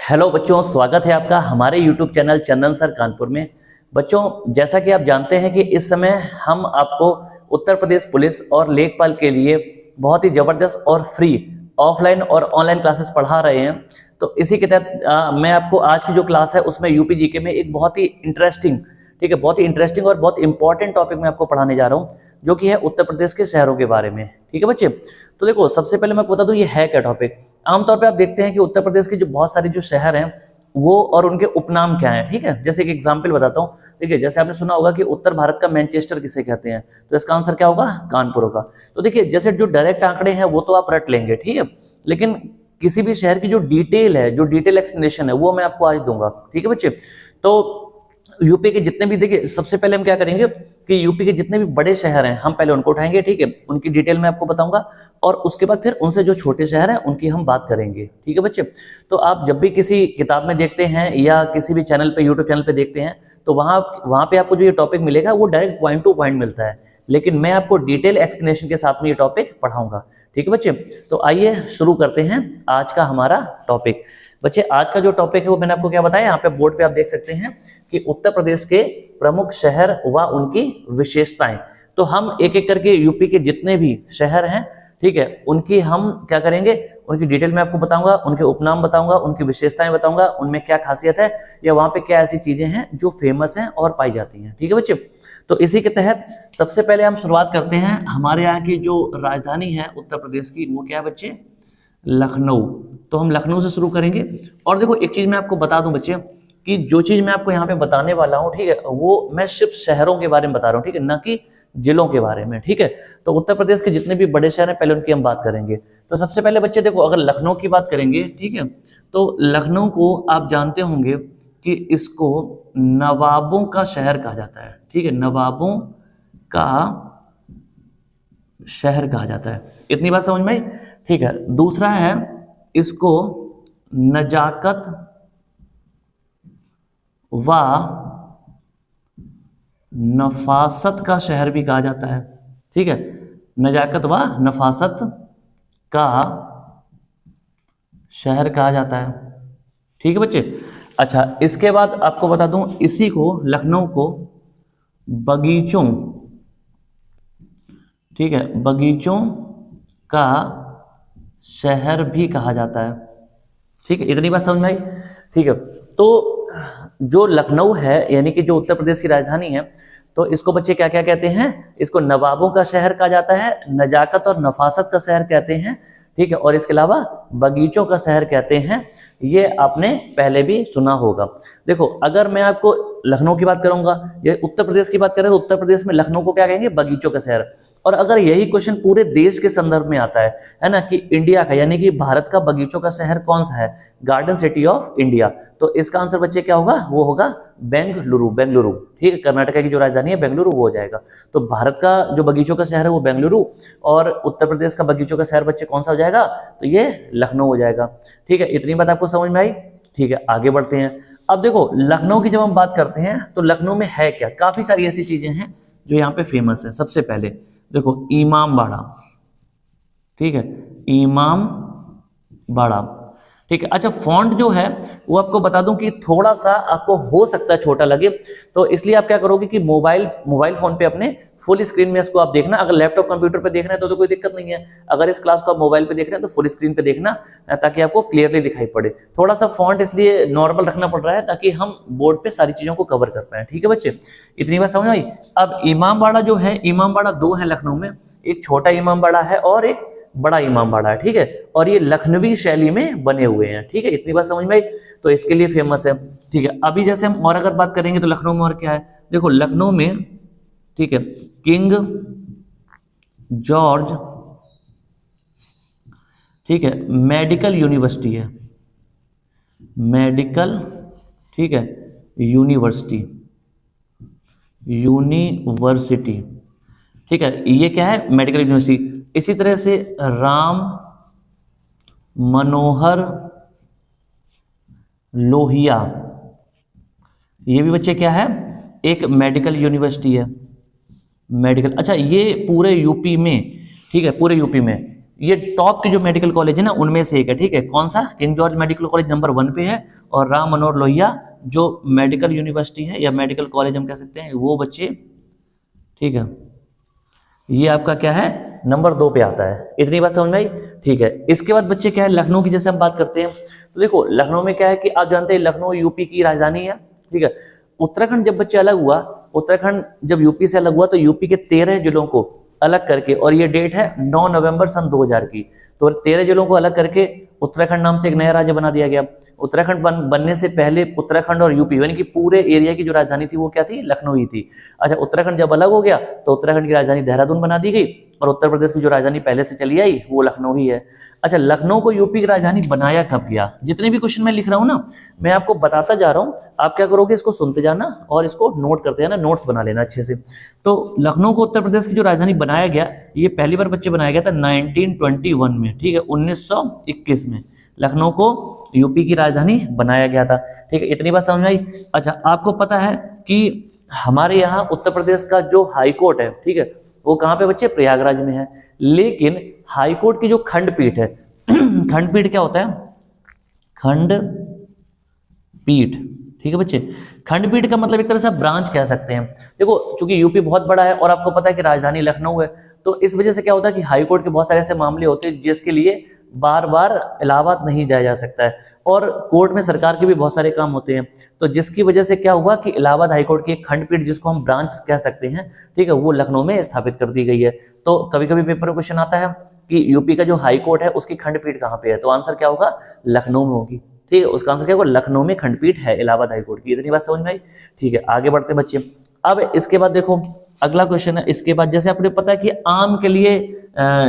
Hello बच्चों, स्वागत है आपका हमारे YouTube चैनल चंदन सर कानपुर में। बच्चों, जैसा कि आप जानते हैं कि इस समय हम आपको उत्तर प्रदेश पुलिस और लेखपाल के लिए बहुत ही ज़बरदस्त और फ्री ऑफलाइन और ऑनलाइन क्लासेस पढ़ा रहे हैं। तो इसी के तहत मैं आपको आज की जो क्लास है उसमें यूपी जीके में एक बहुत ही इंटरेस्टिंग, ठीक है, बहुत ही इंटरेस्टिंग और बहुत इंपॉर्टेंट टॉपिक मैं आपको पढ़ाने जा रहा हूँ, जो कि है उत्तर प्रदेश के शहरों के बारे में। ठीक है बच्चे, तो देखो सबसे पहले मैं आपको बता दूं ये है क्या टॉपिक। आमतौर पे आप देखते हैं कि उत्तर प्रदेश के जो बहुत सारे जो शहर हैं वो और उनके उपनाम क्या हैं। ठीक है, जैसे एक एग्जांपल बताता हूँ। देखिए, जैसे आपने सुना होगा कि उत्तर भारत का मैनचेस्टर किसे कहते हैं, तो इसका आंसर क्या होगा? कानपुर होगा। तो देखिए, जैसे जो डायरेक्ट आंकड़े हैं वो तो आप रट लेंगे, ठीक है, लेकिन किसी भी शहर की जो डिटेल है, जो डिटेल एक्सप्लेनेशन है, वो मैं आपको आज दूंगा। ठीक है बच्चे, तो यूपी के जितने भी, देखिए सबसे पहले हम क्या करेंगे कि यूपी के जितने भी बड़े शहर हैं हम पहले उनको उठाएंगे, ठीक है, उनकी डिटेल में आपको बताऊंगा, और उसके बाद फिर उनसे जो छोटे शहर हैं उनकी हम बात करेंगे। ठीक है बच्चे, तो आप जब भी किसी किताब में देखते हैं या किसी भी चैनल पे, यूट्यूब चैनल पे देखते हैं, तो वहां पे आपको जो ये टॉपिक मिलेगा वो डायरेक्ट पॉइंट टू पॉइंट मिलता है, लेकिन मैं आपको डिटेल एक्सप्लेनेशन के साथ में ये टॉपिक पढ़ाऊंगा। ठीक है बच्चे, तो आइए शुरू करते हैं आज का हमारा टॉपिक। बच्चे, आज का जो टॉपिक है वो मैंने आपको क्या बताया, यहाँ पे बोर्ड पे आप देख सकते हैं कि उत्तर प्रदेश के प्रमुख शहर व उनकी विशेषताएं। तो हम एक एक करके यूपी के जितने भी शहर हैं, ठीक है, उनकी हम क्या करेंगे, उनकी डिटेल में आपको बताऊंगा, उनके उपनाम बताऊंगा, उनकी विशेषताएं बताऊंगा, उनमें क्या खासियत है या वहां पे क्या ऐसी चीजें हैं जो फेमस हैं और पाई जाती हैं। ठीक है बच्चे, तो इसी के तहत सबसे पहले हम शुरुआत करते हैं। हमारे यहाँ की जो राजधानी है उत्तर प्रदेश की वो क्या है बच्चे? लखनऊ। तो हम लखनऊ से शुरू करेंगे। और देखो एक चीज मैं आपको बता दूं बच्चे कि जो चीज मैं आपको यहाँ पे बताने वाला हूँ, ठीक है, वो मैं सिर्फ शहरों के बारे में बता रहा हूँ, ठीक है, ना कि जिलों के बारे में। ठीक है, तो उत्तर प्रदेश के जितने भी बड़े शहर हैं पहले उनकी हम बात करेंगे। तो सबसे पहले बच्चे देखो, अगर लखनऊ की बात करेंगे, ठीक है, तो लखनऊ को आप जानते होंगे कि इसको नवाबों का शहर कहा जाता है। ठीक है, नवाबों का शहर कहा जाता है। इतनी बात समझ में आई? ठीक है, दूसरा है इसको नजाकत व नफासत का शहर भी कहा जाता है। ठीक है, नजाकत व नफासत का शहर कहा जाता है। ठीक है बच्चे, अच्छा, इसके बाद आपको बता दूं, इसी को लखनऊ को बगीचों, ठीक है, बगीचों का शहर भी कहा जाता है। ठीक है, इतनी बात समझ में आई? ठीक है, तो जो लखनऊ है यानी कि जो उत्तर प्रदेश की राजधानी है, तो इसको बच्चे क्या क्या कहते हैं? इसको नवाबों का शहर कहा जाता है, नजाकत और नफासत का शहर कहते हैं, ठीक है, और इसके अलावा बगीचों का शहर कहते हैं। ये आपने पहले भी सुना होगा। देखो, अगर मैं आपको लखनऊ की बात करूंगा या उत्तर प्रदेश की बात करें तो उत्तर प्रदेश में लखनऊ को क्या कहेंगे? बगीचों का शहर। और अगर यही क्वेश्चन पूरे देश के संदर्भ में आता है ना, कि इंडिया का यानी कि भारत का बगीचों का शहर कौन सा है? Garden city of India. तो इसका आंसर बच्चे क्या होगा? वो होगा बेंगलुरु। बेंगलुरु, ठीक है, कर्नाटक की जो राजधानी है बेंगलुरु, वो हो जाएगा। तो भारत का जो बगीचों का शहर है वो बेंगलुरु, और उत्तर प्रदेश का बगीचों का शहर बच्चे कौन सा हो जाएगा? तो ये लखनऊ हो जाएगा। ठीक है, इतनी बात आपको समझ में आई? ठीक है, आगे बढ़ते हैं। अब देखो, लखनऊ की जब हम बात करते हैं तो लखनऊ में है क्या? काफी सारी ऐसी चीजें हैं जो यहाँ पे फेमस है। सबसे पहले देखो, इमाम बाड़ा, ठीक है, इमाम बाड़ा, ठीक है। अच्छा, फॉन्ट जो है वो आपको बता दूं कि थोड़ा सा आपको हो सकता है छोटा लगे, तो इसलिए आप क्या करोगे कि मोबाइल फोन पे अपने फुल स्क्रीन में इसको आप देखना। अगर लैपटॉप कंप्यूटर पे देख रहे हैं तो कोई दिक्कत नहीं है। अगर इस क्लास को आप मोबाइल पे देख रहे हैं तो फुल स्क्रीन पे देखना, ताकि आपको क्लियरली दिखाई पड़े। थोड़ा सा फॉन्ट इसलिए नॉर्मल रखना पड़ रहा है ताकि हम बोर्ड पे सारी चीजों को कवर कर पाए। ठीक है बच्चे, इतनी बात समझ आई? अब इमामबाड़ा जो है, इमामबाड़ा दो है लखनऊ में, एक छोटा इमामबाड़ा है और एक बड़ा इमामबाड़ा है। ठीक है, और ये लखनवी शैली में बने हुए हैं। ठीक है, इतनी बात समझ में आई? तो इसके लिए फेमस है। ठीक है, अभी जैसे हम और अगर बात करेंगे तो लखनऊ में और क्या है? देखो, लखनऊ में, ठीक है, किंग जॉर्ज, ठीक है, मेडिकल यूनिवर्सिटी है, मेडिकल, ठीक है, यूनिवर्सिटी, ठीक है, ये क्या है? Medical university. इसी तरह से राम मनोहर लोहिया, ये भी बच्चे क्या है? एक मेडिकल यूनिवर्सिटी है, मेडिकल। अच्छा, ये पूरे यूपी में, ठीक है, पूरे यूपी में ये टॉप के जो मेडिकल कॉलेज है ना उनमें से एक है। ठीक है, कौन सा? King George medical college number 1 पे है, और राम मनोहर लोहिया जो मेडिकल यूनिवर्सिटी है या मेडिकल कॉलेज हम कह सकते हैं, वो बच्चे, ठीक है, ये आपका क्या है, नंबर 2 पे आता है। इतनी बात समझ में आई, ठीक है। इसके बाद बच्चे क्या है, लखनऊ की जैसे हम बात करते हैं तो देखो लखनऊ में क्या है कि आप जानते हैं लखनऊ यूपी की राजधानी है, ठीक है। उत्तराखंड जब बच्चे अलग हुआ, उत्तराखंड जब यूपी से अलग हुआ तो यूपी के 13 जिलों को अलग करके, और ये डेट है 9 नवंबर सन 2000 की, तो 13 जिलों को अलग करके उत्तराखंड नाम से एक नया राज्य बना दिया गया। उत्तराखंड बनने से पहले उत्तराखंड और यूपी यानी कि पूरे एरिया की जो राजधानी थी वो क्या थी, लखनऊ ही थी। अच्छा, उत्तराखंड जब अलग हो गया तो उत्तराखंड की राजधानी देहरादून बना दी गई और उत्तर प्रदेश की जो राजधानी पहले से चली आई वो लखनऊ ही है। अच्छा, लखनऊ को यूपी की राजधानी बनाया कब गया? जितने भी क्वेश्चन मैं लिख रहा हूं ना, मैं आपको बताता जा रहा हूं, आप क्या करोगे, इसको सुनते जाना और इसको नोट करते जाना, नोट्स बना लेना अच्छे से। तो लखनऊ को उत्तर प्रदेश की जो राजधानी बनाया गया, ये पहली बार बच्चे बनाया गया था 1921 में, ठीक है, 1921 में लखनऊ को यूपी की राजधानी बनाया गया था, ठीक है। इतनी बात समझ में आई। अच्छा, आपको पता है कि हमारे यहाँ उत्तर प्रदेश का जो हाई कोर्ट है, ठीक है, वो कहाँ पे बच्चे, प्रयागराज में है। लेकिन हाई कोर्ट की जो खंडपीठ है खंडपीठ क्या होता है, खंडपीठ, ठीक है बच्चे। खंडपीठ का मतलब एक तरह से ब्रांच कह सकते हैं। देखो चूंकि यूपी बहुत बड़ा है और आपको पता है कि राजधानी लखनऊ है, तो इस वजह से क्या होता है कि हाई कोर्ट के बहुत सारे ऐसे मामले होते हैं जिसके लिए बार बार इलाहाबाद नहीं जाया जा सकता है, और कोर्ट में सरकार के भी बहुत सारे काम होते हैं, तो जिसकी वजह से क्या हुआ कि इलाहाबाद हाई कोर्ट की एक खंडपीठ, जिसको हम ब्रांच कह सकते हैं, ठीक है, वो लखनऊ में स्थापित कर दी गई है। तो कभी कभी पेपर में क्वेश्चन आता है कि यूपी का जो हाई कोर्ट है उसकी खंडपीठ कहाँ पे है, तो आंसर क्या होगा, लखनऊ में होगी, ठीक है। उसका आंसर क्या होगा, लखनऊ में खंडपीठ है इलाहाबाद हाई कोर्ट की। इतनी बात समझ में आई, ठीक है। आगे बढ़ते बच्चे। अब इसके बाद देखो अगला क्वेश्चन है, इसके बाद जैसे आपने पता है कि आम के लिए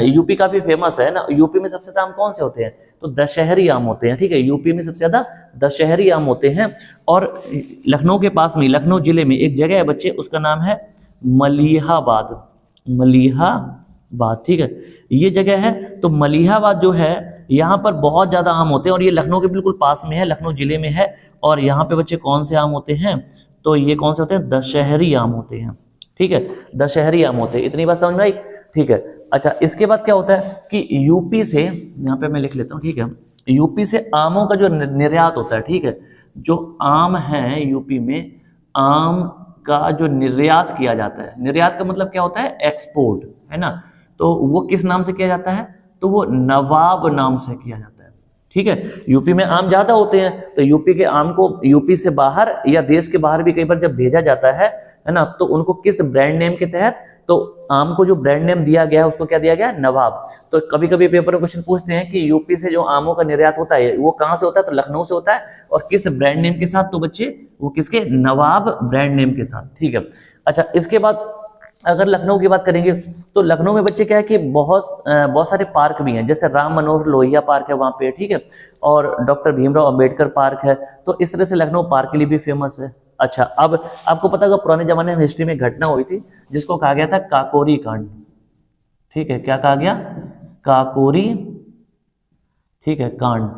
यूपी काफी फेमस है ना, यूपी में सबसे ज्यादा आम कौन से होते हैं, तो दशहरी आम होते हैं, ठीक है। यूपी में सबसे ज्यादा दशहरी आम होते हैं। और लखनऊ के पास में, लखनऊ जिले में एक जगह है बच्चे, उसका नाम है मलिहाबाद, मलिहाबाद, ठीक है, ये जगह है। तो मलिहाबाद जो है, यहाँ पर बहुत ज्यादा आम होते हैं और ये लखनऊ के बिल्कुल पास में है, लखनऊ जिले में है। और यहाँ पे बच्चे कौन से आम होते हैं, तो ये कौन से होते हैं, दशहरी आम होते हैं, ठीक है, दशहरी आम होते हैं। इतनी बात समझ में आई, ठीक है। अच्छा, इसके बाद क्या होता है कि यूपी से, यहाँ पे मैं लिख लेता हूँ, ठीक है, यूपी से आमों का जो निर्यात होता है, ठीक है, जो आम है यूपी में, आम का जो निर्यात किया जाता है, निर्यात का मतलब क्या होता है, एक्सपोर्ट, है ना, तो वो किस नाम से किया जाता है, तो वो नवाब नाम से किया जाता है, ठीक है। यूपी में आम ज्यादा होते हैं, तो यूपी के आम को यूपी से बाहर या देश के बाहर भी कई बार जब भेजा जाता है ना, तो उनको किस ब्रांड नेम के तहत, तो आम को जो ब्रांड नेम दिया गया है उसको क्या दिया गया, नवाब। तो कभी कभी पेपर में क्वेश्चन पूछते हैं कि यूपी से जो आमों का निर्यात होता है वो कहां से होता है, तो लखनऊ से होता है, और किस ब्रांड नेम के साथ, तो बच्चे वो किसके, नवाब ब्रांड नेम के साथ, ठीक है। अच्छा, इसके बाद अगर लखनऊ की बात करेंगे तो लखनऊ में बच्चे क्या है कि बहुत सारे पार्क भी हैं, जैसे राम मनोहर लोहिया पार्क है वहां पे, ठीक है, और डॉक्टर भीमराव अंबेडकर पार्क है। तो इस तरह से लखनऊ पार्क के लिए भी फेमस है। अच्छा, अब आपको पता होगा पुराने जमाने में हिस्ट्री में घटना हुई थी जिसको कहा गया था काकोरी कांड, ठीक है, क्या कहा गया, काकोरी, ठीक है, कांड।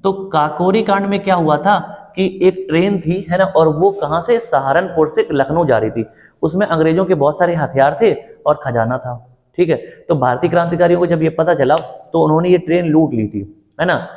तो काकोरी कांड में क्या हुआ था कि एक ट्रेन थी, है ना, और वो कहां से, सहारनपुर से लखनऊ जा रही थी। उसमें अंग्रेजों के बहुत सारे हथियार थे और खजाना था, ठीक है। तो भारतीय क्रांतिकारियों को जब ये पता चला तो उन्होंने ये ट्रेन लूट ली थी, है ना।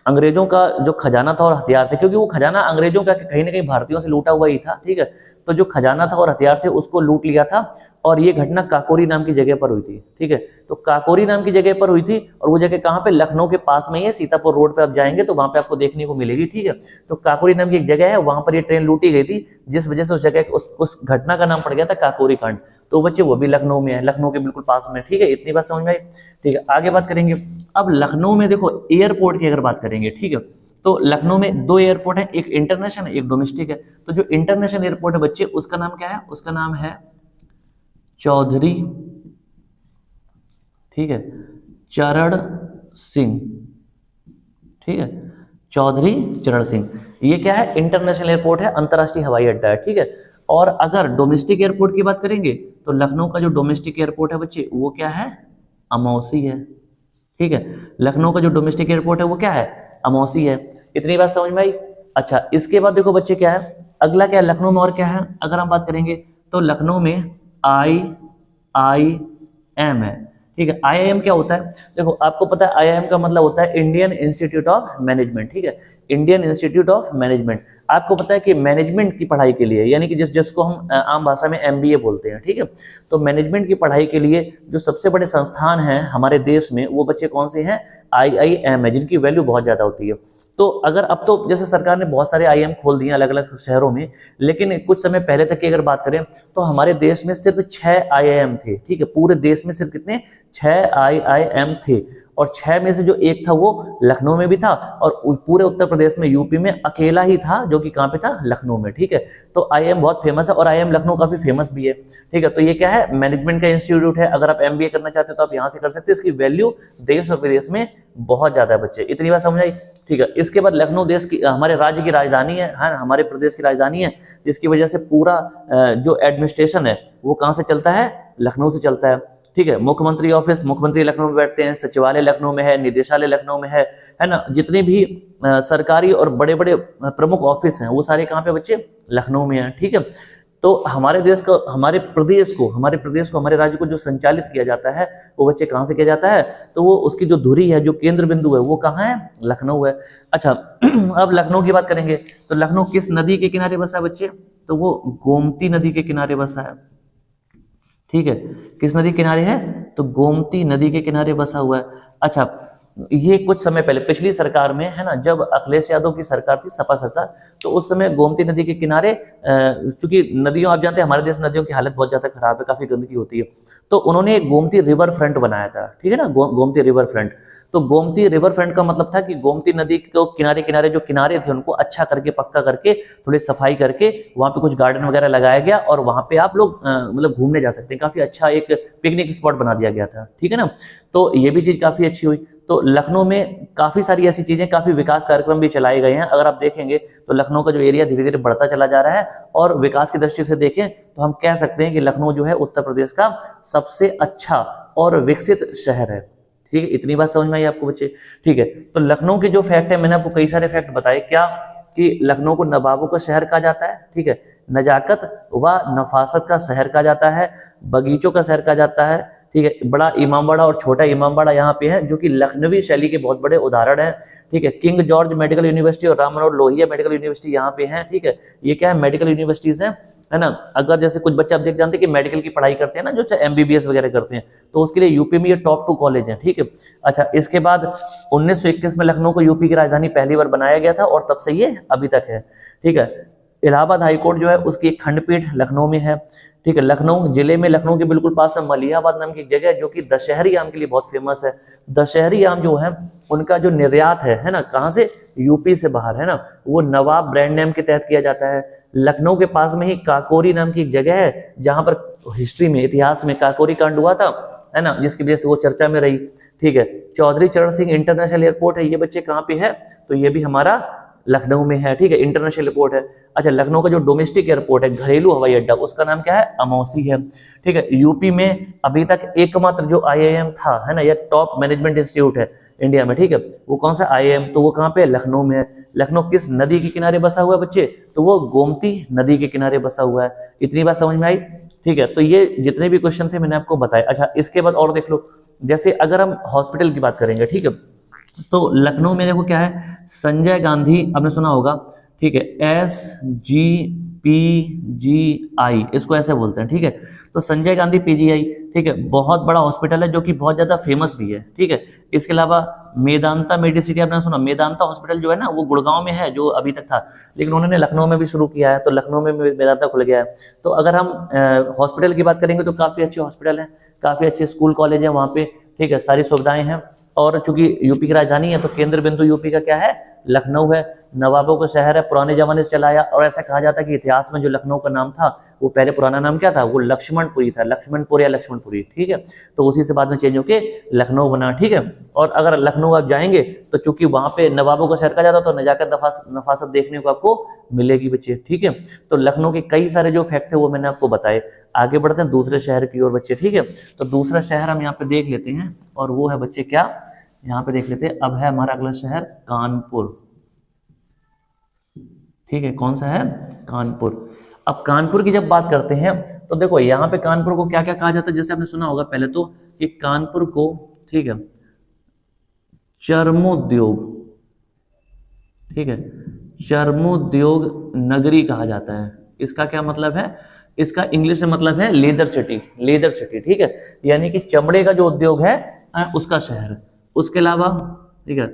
अंग्रेजों का जो खजाना था और हथियार थे, क्योंकि वो खजाना अंग्रेजों का कहीं ना कहीं भारतीयों से लूटा हुआ ही था, ठीक है, तो जो खजाना था और हथियार थे उसको लूट लिया था। और ये घटना काकोरी नाम की जगह पर हुई थी, ठीक है। तो काकोरी नाम की जगह पर हुई थी, और वो जगह कहाँ पे, लखनऊ के पास में ही है, सीतापुर रोड पे आप जाएंगे तो वहां पे आपको देखने को मिलेगी, ठीक है। तो काकोरी नाम की एक जगह है, वहां पर ये ट्रेन लूटी गई थी, जिस वजह से उस जगह उस घटना का नाम पड़ गया था काकोरी कांड। तो बच्चे वो भी लखनऊ में है, लखनऊ के बिल्कुल पास में, ठीक है। इतनी बात समझ में आई, ठीक है। आगे बात करेंगे। अब लखनऊ में देखो एयरपोर्ट की अगर बात करेंगे, ठीक है, तो लखनऊ में 2 एयरपोर्ट है, एक इंटरनेशनल एक डोमेस्टिक है। तो जो इंटरनेशनल एयरपोर्ट है बच्चे, उसका नाम क्या है, उसका नाम है चौधरी, ठीक है, चरण सिंह, ठीक है, चौधरी चरण सिंह। ये क्या है, इंटरनेशनल एयरपोर्ट है, अंतरराष्ट्रीय हवाई अड्डा है, ठीक है। और अगर डोमेस्टिक एयरपोर्ट की बात करेंगे तो लखनऊ का जो डोमेस्टिक एयरपोर्ट है बच्चे, वो क्या है, अमौसी है, ठीक है। लखनऊ का जो डोमेस्टिक एयरपोर्ट है वो क्या है, अमौसी है। इतनी बात समझ में आई। अच्छा, इसके बाद देखो बच्चे क्या है, अगला क्या है, लखनऊ में और क्या है, अगर हम बात करेंगे तो लखनऊ में IIM है, ठीक है। आईआईएम क्या होता है? देखो आपको पता है आईआईएम का मतलब होता है इंडियन इंस्टीट्यूट ऑफ मैनेजमेंट, ठीक है, इंडियन इंस्टीट्यूट ऑफ मैनेजमेंट। आपको पता है कि मैनेजमेंट की पढ़ाई के लिए, यानी कि जिसको हम आम भाषा में एमबीए बोलते हैं, ठीक है, तो मैनेजमेंट की पढ़ाई के लिए जो सबसे बड़े संस्थान हैं हमारे देश में वो बच्चे कौन से हैं? आईआईएम है, जिनकी वैल्यू बहुत ज्यादा होती है। तो अगर अब तो जैसे सरकार ने बहुत सारे आईआईएम खोल दिए अलग अलग शहरों में, लेकिन कुछ समय पहले तक की अगर बात करें तो हमारे देश में सिर्फ 6 आईआईएम थे, ठीक है, पूरे देश में सिर्फ कितने? 6 आईआईएम थे, और 6 में से जो एक था वो लखनऊ में भी था, और पूरे उत्तर प्रदेश में यूपी में अकेला ही था जो कि कहाँ पे था? लखनऊ में, ठीक है। तो आईआईएम बहुत फेमस है और आईआईएम लखनऊ काफी फेमस भी है, ठीक है। तो ये क्या है? मैनेजमेंट का इंस्टीट्यूट है। अगर आप एमबीए करना चाहते हो तो आप यहाँ से कर सकते हैं। इसकी वैल्यू देश और विदेश में बहुत ज्यादा है बच्चे, इतनी बात समझ आई, ठीक है। इसके बाद लखनऊ देश की, हमारे राज्य की राजधानी है, हमारे प्रदेश की राजधानी है, जिसकी वजह से पूरा जो एडमिनिस्ट्रेशन है वो कहाँ से चलता है? लखनऊ से चलता है, ठीक है। मुख्यमंत्री ऑफिस, मुख्यमंत्री लखनऊ में बैठते हैं, सचिवालय लखनऊ में है, निदेशालय लखनऊ में है ना। जितने भी सरकारी और बड़े बड़े प्रमुख ऑफिस हैं वो सारे कहाँ पे बच्चे? लखनऊ में है, ठीक है। तो हमारे देश को, हमारे प्रदेश को, हमारे राज्य को जो संचालित किया जाता है वो बच्चे कहाँ से किया जाता है? तो वो उसकी जो धुरी है, जो केंद्र बिंदु है वो कहाँ है? लखनऊ है। अच्छा अब लखनऊ की बात करेंगे तो लखनऊ किस नदी के किनारे बसा है बच्चे? तो वो गोमती नदी के किनारे बसा है, ठीक है। किस नदी के किनारे है? तो गोमती नदी के किनारे बसा हुआ है। अच्छा ये कुछ समय पहले पिछली सरकार में, है ना, जब अखिलेश यादव की सरकार थी, सपा सरकार, तो उस समय गोमती नदी के किनारे, चूंकि नदियों, आप जानते हैं हमारे देश नदियों की हालत बहुत ज्यादा खराब है, काफी गंदगी होती है, तो उन्होंने एक गोमती रिवर फ्रंट बनाया था, ठीक है ना, गोमती रिवर फ्रंट। तो गोमती रिवर फ्रंट का मतलब था कि गोमती नदी को किनारे किनारे जो किनारे थे उनको अच्छा करके, पक्का करके, थोड़ी सफाई करके वहां पे कुछ गार्डन वगैरह लगाया गया, और वहां पे आप लोग मतलब घूमने जा सकते हैं। काफी अच्छा एक पिकनिक स्पॉट बना दिया गया था, ठीक है ना। तो ये भी चीज काफी अच्छी हुई। तो लखनऊ में काफी सारी ऐसी चीजें, काफी विकास कार्यक्रम भी चलाए गए हैं। अगर आप देखेंगे तो लखनऊ का जो एरिया धीरे धीरे बढ़ता चला जा रहा है, और विकास की दृष्टि से देखें तो हम कह सकते हैं कि लखनऊ जो है उत्तर प्रदेश का सबसे अच्छा और विकसित शहर है, ठीक है। इतनी बात समझ में आई आपको बच्चे? ठीक है। तो लखनऊ के जो फैक्ट है, मैंने आपको कई सारे फैक्ट बताए, क्या कि लखनऊ को नवाबों का शहर कहा जाता है, ठीक है, नजाकत व नफासत का शहर कहा जाता है, बगीचों का शहर कहा जाता है, ठीक है। बड़ा इमामबाड़ा और छोटा इमामबाड़ा यहाँ पे है, जो कि लखनवी शैली के बहुत बड़े उदाहरण हैं, ठीक है। किंग जॉर्ज मेडिकल यूनिवर्सिटी और राम मनोहर लोहिया मेडिकल यूनिवर्सिटी यहाँ पे हैं, ठीक है। ये क्या है? मेडिकल यूनिवर्सिटीज हैं, है ना। अगर जैसे कुछ बच्चे आप देख जानते हैं कि मेडिकल की पढ़ाई करते हैं ना, जो एमबीबीएस वगैरह करते हैं, तो उसके लिए यूपी में ये टॉप 2 कॉलेज हैं, ठीक है। अच्छा इसके बाद 1921 में लखनऊ को यूपी की राजधानी पहली बार बनाया गया था, और तब से ये अभी तक है, ठीक है। इलाहाबाद हाईकोर्ट जो है उसकी एक खंडपीठ लखनऊ में है, ठीक है। लखनऊ जिले में, लखनऊ के बिल्कुल पास में मलिहाबाद नाम की एक जगह है, जो कि दशहरी आम के लिए बहुत फेमस है। दशहरी आम जो है उनका जो निर्यात है ना, कहाँ से? यूपी से बाहर, है ना। वो नवाब ब्रांड नेम के तहत किया जाता है। लखनऊ के पास में ही काकोरी नाम की एक जगह है, जहां पर हिस्ट्री में, इतिहास में काकोरी कांड हुआ था, है ना, जिसकी वजह से वो चर्चा में रही, ठीक है। चौधरी चरण सिंह इंटरनेशनल एयरपोर्ट है, ये बच्चे कहाँ पे है? तो ये भी हमारा लखनऊ में है, ठीक है, इंटरनेशनल एयरपोर्ट है। अच्छा लखनऊ का जो डोमेस्टिक एयरपोर्ट है, घरेलू हवाई अड्डा, उसका नाम क्या है? अमौसी है, ठीक है। यूपी में अभी तक एकमात्र जो आईआईएम था, है ना, यह टॉप मैनेजमेंट इंस्टीट्यूट है इंडिया में, ठीक है, वो कौन सा? आईआईएम। तो वो कहाँ पे? लखनऊ में है। लखनऊ किस नदी के किनारे बसा हुआ है बच्चे? तो वो गोमती नदी के किनारे बसा हुआ है। इतनी बात समझ में आई, ठीक है। तो ये जितने भी क्वेश्चन थे मैंने आपको बताया। अच्छा इसके बाद और देख लो, जैसे अगर हम हॉस्पिटल की बात करेंगे, ठीक है, तो लखनऊ में देखो क्या है, संजय गांधी, आपने सुना होगा, ठीक है, SGPGI इसको ऐसे बोलते हैं, ठीक है। तो संजय गांधी पीजीआई, ठीक है, बहुत बड़ा हॉस्पिटल है, जो कि बहुत ज्यादा फेमस भी है, ठीक है। इसके अलावा मेदांता मेडिसिटी, आपने सुना, मेदांता हॉस्पिटल जो है ना वो गुड़गांव में है, जो अभी तक था, लेकिन उन्होंने लखनऊ में भी शुरू किया है, तो लखनऊ में मेदांता खुल गया है। तो अगर हम हॉस्पिटल की बात करेंगे तो काफी अच्छे हॉस्पिटल हैं, काफी अच्छे स्कूल कॉलेज हैं वहाँ पे, ठीक है, सारी सुविधाएं हैं। और चूंकि यूपी की राजधानी है तो केंद्र बिंदु यूपी का क्या है? लखनऊ है। नवाबों का शहर है, पुराने जमाने से चलाया, और ऐसा कहा जाता है कि इतिहास में जो लखनऊ का नाम था वो पहले पुराना नाम क्या था? वो लक्ष्मणपुरी था, लक्ष्मणपुर या लक्ष्मणपुरी, ठीक है। तो उसी से बाद में चेंज होके लखनऊ बना, ठीक है। और अगर लखनऊ आप जाएंगे तो चूंकि वहां पे नवाबों का शहर कहा जाता तो नजाकत नफासत देखने को आपको मिलेगी बच्चे, ठीक है। तो लखनऊ के कई सारे जो फैक्ट थे वो मैंने आपको बताए। आगे बढ़ते हैं दूसरे शहर की ओर बच्चे, ठीक है। तो दूसरा शहर हम यहाँ पे देख लेते हैं, और वो है बच्चे क्या, यहाँ पे देख लेते हैं। अब है हमारा अगला शहर कानपुर, ठीक है। कौन सा है? कानपुर। अब कानपुर की जब बात करते हैं तो देखो यहाँ पे कानपुर को क्या क्या कहा जाता है, जैसे आपने सुना होगा, पहले तो कि कानपुर को, ठीक है, चर्मोद्योग, ठीक है, चर्मोद्योग नगरी कहा जाता है। इसका क्या मतलब है? इसका इंग्लिश में मतलब है लेदर सिटी, लेदर सिटी, ठीक है, यानी कि चमड़े का जो उद्योग है उसका शहर। उसके अलावा, ठीक है,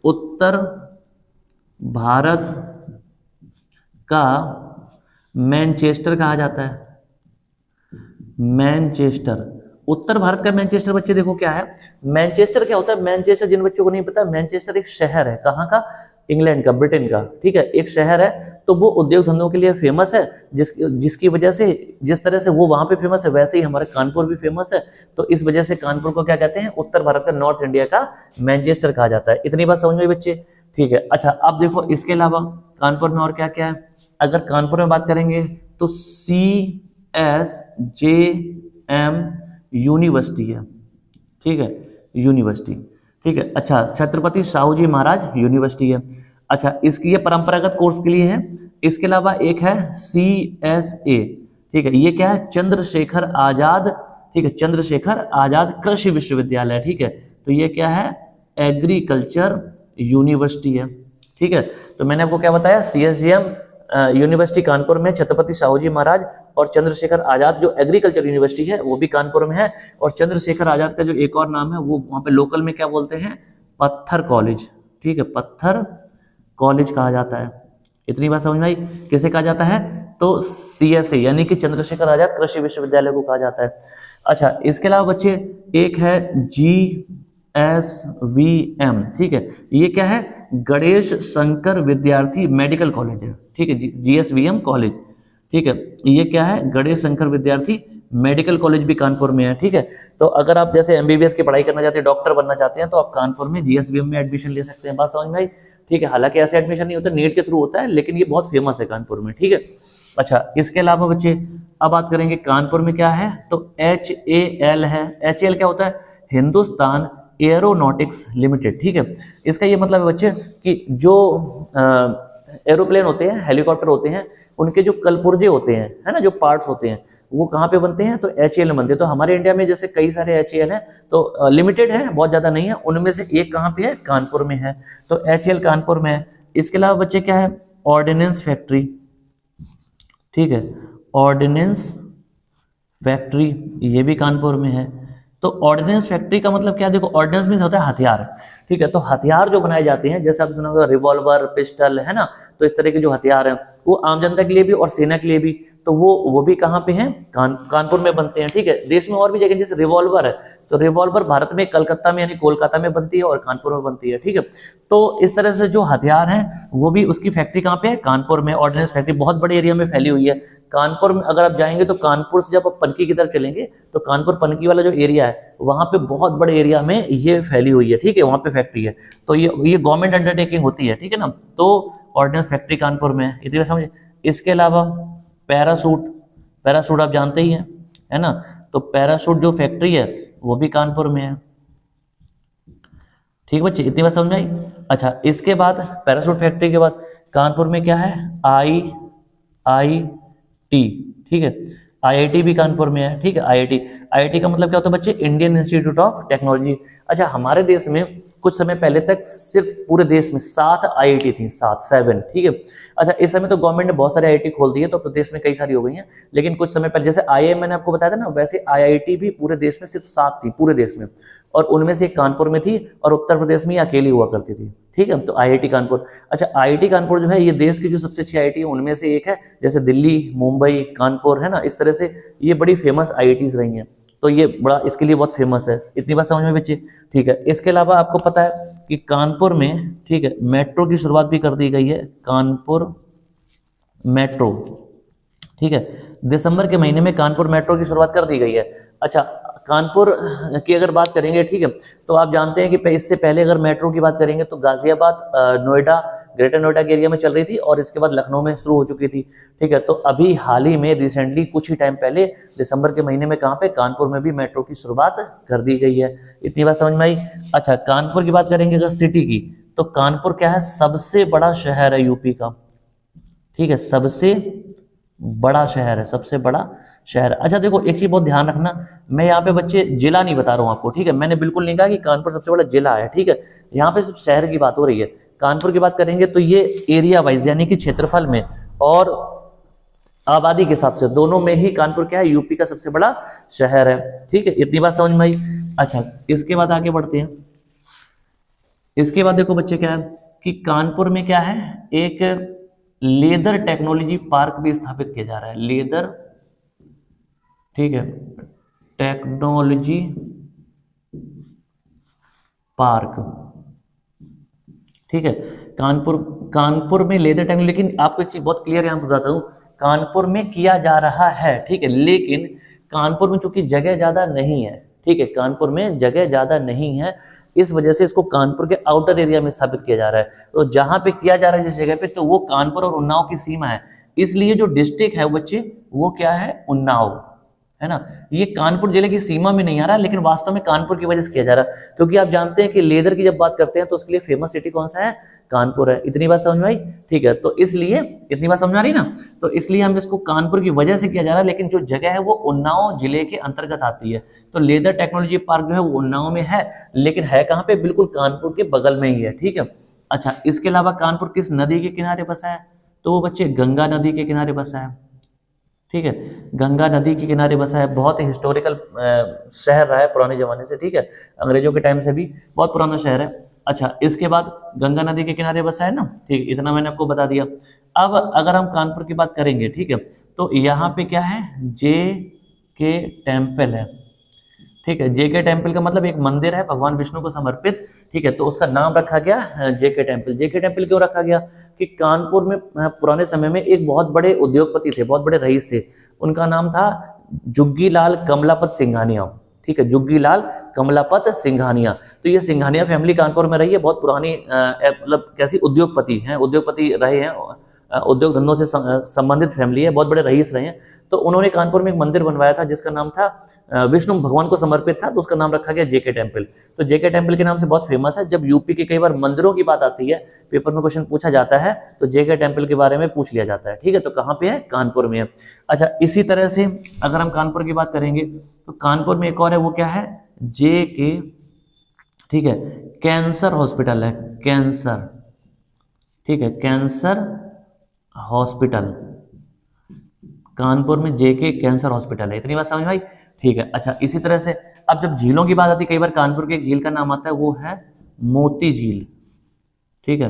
उत्तर भारत का मैनचेस्टर कहा जाता है, मैनचेस्टर, उत्तर भारत का मैनचेस्टर। बच्चे देखो क्या है मैनचेस्टर, क्या होता है मैनचेस्टर, जिन बच्चों को नहीं पता, मैनचेस्टर एक शहर है, कहाँ का? इंग्लैंड का, ब्रिटेन का, ठीक है, एक शहर है। तो वो उद्योग धंधों के लिए फेमस है, जिसकी वजह से, जिस तरह से वो वहां पे फेमस है, वैसे ही हमारा कानपुर भी फेमस है। तो इस वजह से कानपुर को क्या कहते हैं? उत्तर भारत का, नॉर्थ इंडिया का मैनचेस्टर कहा जाता है। इतनी बात समझ में बच्चे? ठीक है। अच्छा, अब देखो इसके अलावा कानपुर में और क्या क्या है। अगर कानपुर में बात करेंगे तो CSJM यूनिवर्सिटी है, ठीक है, यूनिवर्सिटी, ठीक है। अच्छा, छत्रपति शाहू जी महाराज यूनिवर्सिटी है। अच्छा, इसकी ये परंपरागत कोर्स के लिए है। इसके अलावा एक है CSA, ठीक है, ये क्या है? चंद्रशेखर आजाद, ठीक है, चंद्रशेखर आजाद कृषि विश्वविद्यालय, ठीक है। तो ये क्या है? एग्रीकल्चर यूनिवर्सिटी है, ठीक है। तो मैंने आपको क्या बताया? CSJM यूनिवर्सिटी कानपुर में, छत्रपति शाहू जी महाराज और चंद्रशेखर आजाद जो एग्रीकल्चर यूनिवर्सिटी है वो भी कानपुर में है। और चंद्रशेखर आजाद का जो एक और नाम है वो वहां पे लोकल में क्या बोलते हैं? पत्थर कॉलेज, ठीक है, पत्थर कॉलेज कहा जाता है। इतनी बात समझ में आई? किसे कहा जाता है? तो CSA यानी कि चंद्रशेखर आजाद कृषि विश्वविद्यालय को कहा जाता है। अच्छा, इसके अलावा बच्चे एक है GSVM, ठीक है, ये क्या है? गणेश शंकर विद्यार्थी मेडिकल कॉलेज है, ठीक है, GSVM कॉलेज, ठीक है। ये क्या है? गणेश शंकर विद्यार्थी मेडिकल कॉलेज भी कानपुर में है, ठीक है। तो अगर आप जैसे MBBS की पढ़ाई करना चाहते हैं, डॉक्टर बनना चाहते हैं, तो आप कानपुर में GSVM में एडमिशन ले सकते हैं। बात समझ में आई? ठीक है। हालांकि ऐसे एडमिशन नहीं होता, नीट के थ्रू होता है, लेकिन ये बहुत फेमस है कानपुर में, ठीक है। अच्छा, इसके अलावा बच्चे अब बात करेंगे कानपुर में क्या है, तो HAL है। HAL क्या होता है? हिंदुस्तान एरोनॉटिक्स लिमिटेड, ठीक है। इसका ये मतलब है बच्चे कि जो एरोप्लेन होते हैं, हेलीकॉप्टर होते हैं, उनके जो कलपुर्जे होते हैं, है ना, जो पार्ट्स होते हैं, वो कहाँ पे बनते हैं? तो HAL में बनते हैं। तो हमारे इंडिया में जैसे कई सारे HAL हैं, तो लिमिटेड है, बहुत ज्यादा नहीं है, उनमें से एक कहाँ पे है? कानपुर में है। तो HAL कानपुर में है। इसके अलावा बच्चे क्या है? ऑर्डिनेंस फैक्ट्री, ठीक है, ऑर्डिनेंस फैक्ट्री, ये भी कानपुर में है। तो ऑर्डिनेंस फैक्ट्री का मतलब क्या? देखो, ऑर्डिनेंस मींस होता है हथियार, ठीक है। तो हथियार जो बनाए जाते हैं, जैसे आप सुना होगा रिवॉल्वर, पिस्टल, है ना, तो इस तरह के जो हथियार हैं वो आम जनता के लिए भी और सेना के लिए भी, तो वो भी कहाँ पे हैं? कानपुर में बनते हैं, ठीक है। देश में और भी जगह, जैसे रिवॉल्वर है, तो रिवॉल्वर भारत में कलकत्ता में यानी कोलकाता में बनती है और कानपुर में बनती है, ठीक है। तो इस तरह से जो हथियार हैं वो भी, उसकी फैक्ट्री कहाँ पे है? कानपुर में। ऑर्डिनेंस फैक्ट्री बहुत बड़े एरिया में फैली हुई है। कानपुर में अगर आप जाएंगे तो कानपुर से जब आप पनकी की तरफ चलेंगे तो कानपुर पनकी वाला जो एरिया है वहां पे बहुत बड़े एरिया में ये फैली हुई है, ठीक है, वहां पे फैक्ट्री है। तो ये गवर्नमेंट अंडरटेकिंग होती है, ठीक है ना। तो ऑर्डिनेंस फैक्ट्री कानपुर में है, इतनी समझ। इसके अलावा पैरासूट, पैरासूट आप जानते ही हैं, है ना, तो पैरासूट जो फैक्ट्री है वो भी कानपुर में है, ठीक बच्चे, इतनी बात समझ में आई। अच्छा, इसके बाद पैरासूट फैक्ट्री के बाद कानपुर में क्या है? IIT, ठीक है, IIT भी कानपुर में है, ठीक है। IIT का मतलब क्या होता है बच्चे? Indian institute of technology. अच्छा, हमारे देश में कुछ समय पहले तक सिर्फ पूरे देश में 7 IIT थी, 7, ठीक है। अच्छा, इस समय तो गवर्नमेंट ने बहुत सारे IIT खोल दिए, तो प्रदेश में कई सारी हो गई हैं, लेकिन कुछ समय पहले जैसे IIM मैंने आपको बताया था ना, वैसे IIT भी पूरे देश में सिर्फ 7 थी, पूरे देश में, और उनमें से एक कानपुर में थी और उत्तर प्रदेश में अकेली हुआ करती थी, ठीक है। तो IIT कानपुर। अच्छा, IIT कानपुर जो है ये देश की जो सबसे अच्छी IIT है उनमें से एक है। जैसे दिल्ली, मुंबई, कानपुर, है ना, इस तरह से ये बड़ी फेमस IITs रही हैं। तो ये बड़ा इसके लिए बहुत फेमस है। इतनी बात समझ में बच्चे? ठीक है। इसके अलावा आपको पता है कि कानपुर में, ठीक है, मेट्रो की शुरुआत भी कर दी गई है, कानपुर मेट्रो, ठीक है। दिसंबर के महीने में कानपुर मेट्रो की शुरुआत कर दी गई है। अच्छा, कानपुर की अगर बात करेंगे, ठीक है, तो आप जानते हैं कि इससे पहले अगर मेट्रो की बात करेंगे तो गाजियाबाद, नोएडा, ग्रेटर नोएडा के एरिया में चल रही थी और इसके बाद लखनऊ में शुरू हो चुकी थी, ठीक है। तो अभी हाल ही में रिसेंटली कुछ ही टाइम पहले दिसंबर के महीने में कहाँ पे? कानपुर में भी मेट्रो की शुरुआत कर दी गई है। इतनी बात समझ में आई। अच्छा, कानपुर की बात करेंगे अगर सिटी की, तो कानपुर क्या है? सबसे बड़ा शहर है यूपी का, ठीक है, सबसे बड़ा शहर है, सबसे बड़ा शहर। अच्छा देखो एक चीज बहुत ध्यान रखना, मैं यहाँ पे बच्चे जिला नहीं बता रहा हूँ आपको, ठीक है, मैंने बिल्कुल नहीं कहा कि कानपुर सबसे बड़ा जिला है, ठीक है, यहाँ पे सिर्फ शहर की बात हो रही है। कानपुर की बात करेंगे तो ये एरिया वाइज यानी कि क्षेत्रफल में और आबादी के हिसाब से दोनों में ही कानपुर क्या है, यूपी का सबसे बड़ा शहर है, ठीक है, इतनी बात समझ में आई। अच्छा इसके बाद आगे बढ़ते हैं। इसके बाद देखो बच्चे क्या है कि कानपुर में क्या है, एक लेदर टेक्नोलॉजी पार्क भी स्थापित किया जा रहा है, लेदर, ठीक है, टेक्नोलॉजी पार्क, ठीक है, कानपुर में लेदर टेक्नोलॉजी। लेकिन आपको एक चीज बहुत क्लियर यहां पर बताता हूं, कानपुर में किया जा रहा है, ठीक है, लेकिन कानपुर में चूंकि जगह ज्यादा नहीं है, ठीक है, कानपुर में जगह ज्यादा नहीं है, इस वजह से इसको कानपुर के आउटर एरिया में स्थापित किया जा रहा है। तो जहां पे किया जा रहा है जिस जगह पे, तो वो कानपुर और उन्नाव की सीमा है, इसलिए जो डिस्ट्रिक्ट है बच्चे वो क्या है, उन्नाव, है ना। ये कानपुर जिले की सीमा में नहीं आ रहा, लेकिन वास्तव में कानपुर की वजह से किया जा रहा है, क्योंकि आप जानते हैं कि लेदर की जब बात करते हैं तो उसके लिए फेमस सिटी कौन सा है, कानपुर है। इतनी बात समझ में आई, ठीक है, तो इसलिए इतनी बात समझ में आ रही ना, तो इसलिए हम इसको कानपुर की वजह से किया जा रहा है, लेकिन जो जगह है वो उन्नाव जिले के अंतर्गत आती है। तो लेदर टेक्नोलॉजी पार्क जो है वो उन्नाव में है, लेकिन है कहाँ पे, बिल्कुल कानपुर के बगल में ही है, ठीक है। अच्छा इसके अलावा कानपुर किस नदी के किनारे बसा है, तो वो बच्चे गंगा नदी के किनारे बसा है, ठीक है, गंगा नदी के किनारे बसा है। बहुत ही हिस्टोरिकल शहर रहा है पुराने जमाने से, ठीक है, अंग्रेजों के टाइम से भी बहुत पुराना शहर है। अच्छा इसके बाद गंगा नदी के किनारे बसा है ना, ठीक, इतना मैंने आपको बता दिया। अब अगर हम कानपुर की बात करेंगे, ठीक है, तो यहाँ पे क्या है, जे के टेम्पल है, ठीक है, जे के टेम्पल का मतलब एक मंदिर है भगवान विष्णु को समर्पित, ठीक है, तो उसका नाम रखा गया जे के टेम्पल। जे के टेम्पल क्यों रखा गया कि कानपुर में पुराने समय में एक बहुत बड़े उद्योगपति थे, बहुत बड़े रईस थे, उनका नाम था जुग्गीलाल कमलापत सिंघानिया, ठीक है, जुग्गीलाल कमलापत सिंघानिया। तो ये सिंघानिया फैमिली कानपुर में रही है, बहुत पुरानी मतलब कैसी उद्योगपति हैं, उद्योगपति रहे हैं, उद्योग धंधों से संबंधित फैमिली है, बहुत बड़े रईस रहे हैं। तो उन्होंने कानपुर में एक मंदिर बनवाया था जिसका नाम था विष्णु भगवान को समर्पित था, तो उसका नाम रखा गया जेके टेम्पल। तो जेके टेम्पल के नाम से बहुत फेमस है। जब यूपी के कई बार मंदिरों की बात आती है, पेपर में क्वेश्चन पूछा जाता है, तो जेके टेम्पल के बारे में पूछ लिया जाता है, ठीक है, तो कहाँ पे है, कानपुर में है। अच्छा इसी तरह से अगर हम कानपुर की बात करेंगे तो कानपुर में एक और है, वो क्या है, जे के, ठीक है, कैंसर हॉस्पिटल है, कैंसर, ठीक है, कैंसर हॉस्पिटल, कानपुर में जेके कैंसर हॉस्पिटल है। इतनी बात समझ में आई, ठीक है। अच्छा इसी तरह से अब जब झीलों की बात आती है, कई बार कानपुर के एक झील का नाम आता है, वो है मोती झील, ठीक है,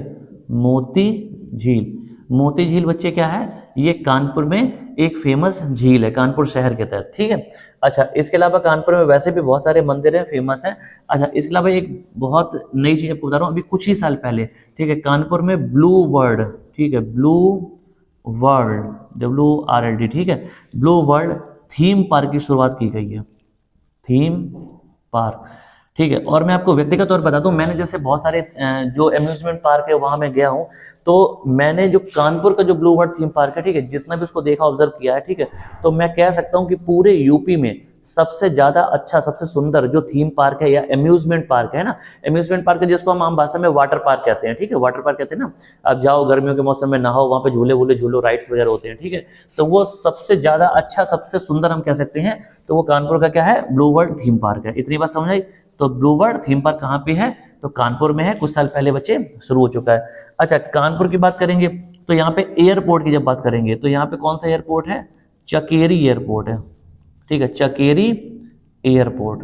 मोती झील। मोती झील बच्चे क्या है, ये कानपुर में एक फेमस झील है, कानपुर शहर के तहत, ठीक है। अच्छा इसके अलावा कानपुर में वैसे भी बहुत सारे मंदिर हैं, फेमस हैं। अच्छा इसके अलावा एक बहुत नई चीज आपको बता रहा हूँ, अभी कुछ ही साल पहले, ठीक है, कानपुर में ब्लू वर्ल्ड, ठीक है, ब्लू वर्ल्ड, WRLD, ठीक है, ब्लू वर्ल्ड थीम पार्क की शुरुआत की गई है, थीम पार्क, ठीक है। और मैं आपको व्यक्तिगत तौर पर बता दूं, मैंने जैसे बहुत सारे जो अम्यूजमेंट पार्क है वहां मैं गया हूं, तो मैंने जो कानपुर का जो ब्लू वर्ल्ड थीम पार्क है, ठीक है, जितना भी उसको देखा, ऑब्जर्व किया है, ठीक है, तो मैं कह सकता हूं कि पूरे यूपी में सबसे ज्यादा अच्छा, सबसे सुंदर जो थीम पार्क है या अम्यूजमेंट पार्क है ना, अम्यूजमेंट पार्क है जिसको हम आम भाषा में वाटर पार्क कहते हैं, ठीक है, वाटर पार्क कहते हैं ना, आप जाओ गर्मियों के मौसम में नहाओ, वहां पे झूले वूले झूलो, राइड्स वगैरह होते हैं, ठीक है, तो वो सबसे ज्यादा अच्छा, सबसे सुंदर हम कह सकते हैं, तो वो कानपुर का क्या है, ब्लू वर्ल्ड थीम पार्क है। इतनी बात समझ आई। तो ब्लू वर्ल्ड थीम पार्क कहाँ पे है, तो कानपुर में है, कुछ साल पहले बच्चे शुरू हो चुका है। अच्छा कानपुर की बात करेंगे तो यहाँ पे एयरपोर्ट की जब बात करेंगे तो यहाँ पे कौन सा एयरपोर्ट है, चकेरी एयरपोर्ट है, ठीक है, चकेरी एयरपोर्ट,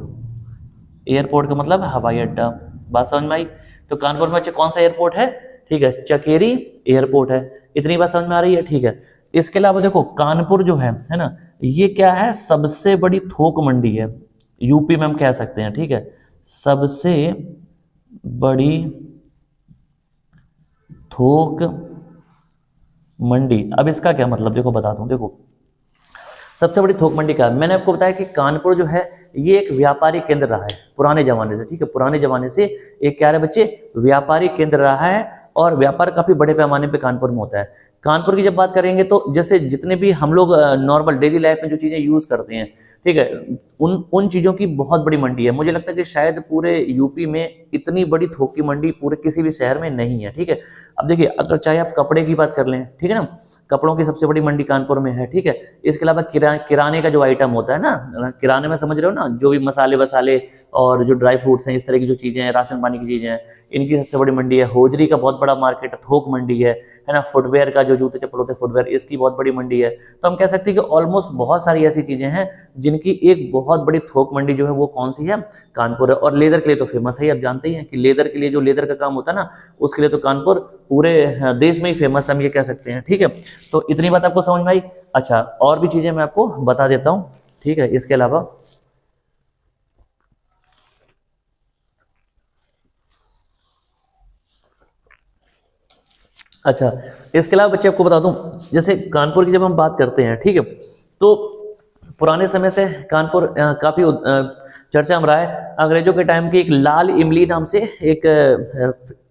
एयरपोर्ट का मतलब हवाई अड्डा, बात समझ में आई। तो कानपुर में कौन सा एयरपोर्ट है, ठीक है, चकेरी एयरपोर्ट है। इतनी बात समझ में आ रही है, ठीक है। इसके अलावा देखो कानपुर जो है ना, ये क्या है, सबसे बड़ी थोक मंडी है यूपी में, हम कह सकते हैं, ठीक है, सबसे बड़ी थोक मंडी। अब इसका क्या मतलब, देखो बताता हूं, देखो सबसे बड़ी थोक मंडी का, मैंने आपको बताया कि कानपुर जो है ये एक व्यापारी केंद्र रहा है पुराने जमाने से, ठीक है, पुराने जमाने से एक क्या है बच्चे, व्यापारी केंद्र रहा है, और व्यापार काफी बड़े पैमाने पे कानपुर में होता है। कानपुर की जब बात करेंगे तो जैसे जितने भी हम लोग नॉर्मल डेली लाइफ में जो चीज़ें यूज़ करते हैं, ठीक है, उन चीज़ों की बहुत बड़ी मंडी है। मुझे लगता है कि शायद पूरे यूपी में इतनी बड़ी थोक की मंडी पूरे किसी भी शहर में नहीं है, ठीक है। अब देखिए, अगर चाहे आप कपड़े की बात कर लें, ठीक है ना, कपड़ों की सबसे बड़ी मंडी कानपुर में है, ठीक है। इसके अलावा किराने का जो आइटम होता है ना, किराने में समझ रहे हो ना, जो भी मसाले वसाले और जो ड्राई फ्रूट्स हैं, इस तरह की जो चीज़ें हैं, राशन पानी की चीज़ें हैं, इनकी सबसे बड़ी मंडी है। होजरी का बहुत बड़ा मार्केट है, थोक मंडी है ना। फुटवेयर का जो जूते चप्पल होते हैं, फुटवेयर, इसकी बहुत बड़ी मंडी है। तो हम कह सकते हैं कि ऑलमोस्ट बहुत सारी ऐसी चीज़ें हैं जिनकी एक बहुत बड़ी थोक मंडी जो है वो कौन सी है, कानपुर है। और लेदर के लिए तो फेमस है, आप जानते ही हैं कि लेदर के लिए, जो लेदर का काम होता है ना, उसके लिए तो कानपुर पूरे देश में ही फेमस हम ये कह सकते हैं, ठीक है। तो इतनी बात आपको समझ में आई। अच्छा, और भी चीजें मैं आपको बता देता हूं, ठीक है, इसके अलावा। अच्छा, इसके अलावा बच्चे आपको बता दूं, जैसे कानपुर की जब हम बात करते हैं, ठीक है, तो पुराने समय से कानपुर काफी चर्चा में रहा है। अंग्रेजों के टाइम की एक लाल इमली नाम से एक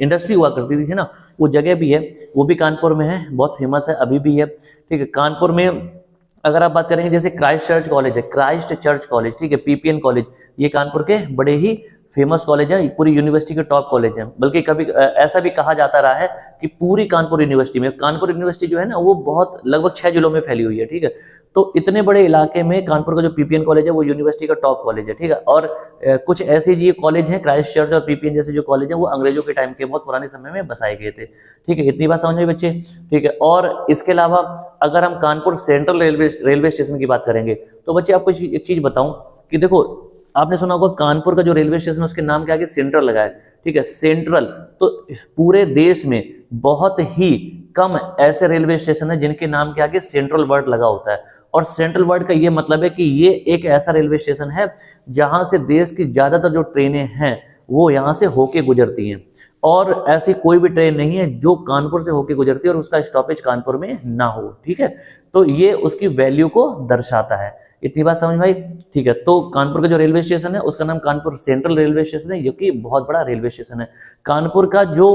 इंडस्ट्री हुआ करती थी ना, वो जगह भी है, वो भी कानपुर में है, बहुत फेमस है, अभी भी है, ठीक है। कानपुर में अगर आप बात करेंगे, जैसे क्राइस्ट चर्च कॉलेज है, क्राइस्ट चर्च कॉलेज, ठीक है, पीपीएन कॉलेज, ये कानपुर के बड़े ही फेमस कॉलेज है, पूरी यूनिवर्सिटी के टॉप कॉलेज है। बल्कि कभी ऐसा भी कहा जाता रहा है कि पूरी कानपुर यूनिवर्सिटी में, कानपुर यूनिवर्सिटी जो है ना, वो बहुत लगभग 6 जिलों में फैली हुई है, ठीक है। तो इतने बड़े इलाके में कानपुर का जो पीपीएन कॉलेज है वो यूनिवर्सिटी का टॉप कॉलेज है, ठीक है। और कुछ ऐसे ये कॉलेज हैं, क्राइस्ट चर्च और पीपीएन जैसे जो कॉलेज है, वो अंग्रेजों के टाइम के बहुत पुराने समय में बसाए गए थे, ठीक है। इतनी बात समझ में बच्चे, ठीक है। और इसके अलावा अगर हम कानपुर सेंट्रल रेलवे स्टेशन की बात करेंगे, तो बच्चे आपको एक चीज बताऊं कि देखो, आपने सुना होगा कानपुर का जो रेलवे स्टेशन है उसके नाम के आगे सेंट्रल लगा है, ठीक है, सेंट्रल। तो पूरे देश में बहुत ही कम ऐसे रेलवे स्टेशन है जिनके नाम के आगे सेंट्रल वर्ड लगा होता है। और सेंट्रल वर्ड का ये मतलब है कि ये एक ऐसा रेलवे स्टेशन है जहां से देश की ज्यादातर जो ट्रेनें हैं वो यहाँ से होके गुजरती हैं। और ऐसी कोई भी ट्रेन नहीं है जो कानपुर से होके गुजरती है और उसका स्टॉपेज कानपुर में ना हो, ठीक है। तो ये उसकी वैल्यू को दर्शाता है। इतनी बात समझ में आई, ठीक है। तो कानपुर का जो रेलवे स्टेशन है उसका नाम कानपुर सेंट्रल रेलवे स्टेशन है, जो कि बहुत बड़ा रेलवे स्टेशन है। कानपुर का जो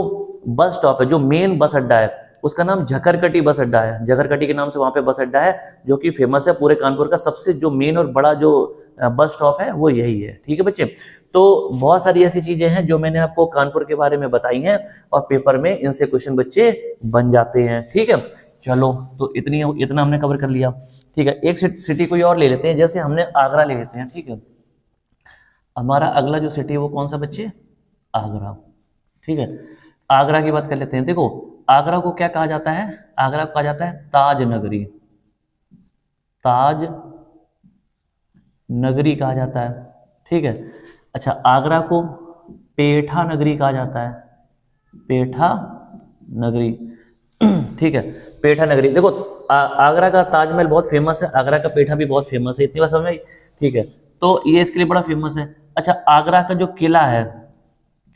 बस स्टॉप है, जो मेन बस अड्डा है, उसका नाम झकरकटी बस अड्डा है। झकरकटी के नाम से वहां पे बस अड्डा है, जो कि फेमस है पूरे कानपुर का। सबसे जो मेन और बड़ा जो बस स्टॉप है वो यही है, ठीक है बच्चे। तो बहुत सारी ऐसी चीजें हैं जो मैंने आपको कानपुर के बारे में बताई हैं और पेपर में इनसे क्वेश्चन बच्चे बन जाते हैं, ठीक है। चलो, तो इतना हमने कवर कर लिया, ठीक है। एक सिटी कोई और ले लेते हैं, जैसे हमने आगरा ले लेते हैं, ठीक है। हमारा अगला जो सिटी है वो कौन सा बच्चे, आगरा, ठीक है। आगरा की बात कर लेते हैं। देखो, आगरा को क्या कहा जाता है, आगरा को कहा जाता है ताज नगरी, ताज नगरी कहा जाता है, ठीक है। अच्छा, आगरा को पेठा नगरी कहा जाता है, पेठा नगरी, ठीक है, पेठा नगरी। देखो, आगरा का ताजमहल बहुत फेमस है, आगरा का पेठा भी बहुत फेमस है, इतनी बात समझ में आई, ठीक है। तो ये इसके लिए बड़ा फेमस है। अच्छा, आगरा का जो किला है,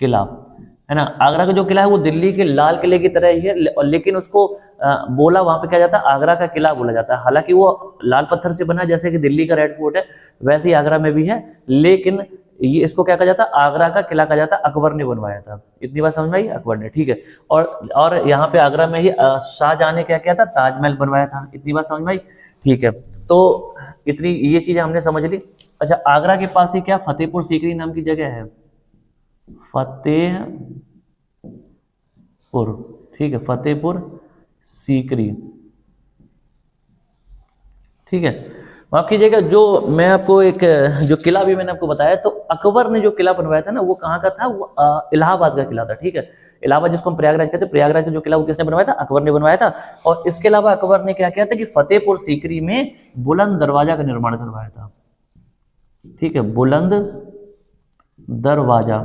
किला है ना, आगरा का जो किला है वो दिल्ली के लाल किले की तरह ही है, लेकिन उसको बोला वहां पे क्या जाता है, आगरा का किला बोला जाता है। हालांकि वो लाल पत्थर से बना, जैसे कि दिल्ली का रेड फोर्ट है वैसे ही आगरा में भी है, लेकिन ये इसको क्या कहा जाता है, आगरा का किला कहा जाता है, अकबर ने बनवाया था। इतनी बात समझ में आई, अकबर ने, ठीक है। और यहाँ पे आगरा में ही शाहजहां ने क्या किया था, ताजमहल बनवाया था। इतनी बात समझ में आई, ठीक है। तो इतनी ये चीजें हमने समझ ली। अच्छा, आगरा के पास ही क्या फतेहपुर सीकरी नाम की जगह है, फतेहपुर, ठीक है, फतेहपुर सीकरी, ठीक है। माफ कीजिएगा, जो मैं आपको एक जो किला भी मैंने आपको बताया, तो अकबर ने जो किला बनवाया था ना, वो कहाँ का था, वो इलाहाबाद का किला था, ठीक है। इलाहाबाद जिसको हम प्रयागराज कहते हैं, प्रयागराज का जो किला वो किसने बनवाया था, अकबर ने बनवाया था। और इसके अलावा अकबर ने क्या किया था कि फतेहपुर सीकरी में बुलंद दरवाजा का निर्माण करवाया था, ठीक है, बुलंद दरवाजा,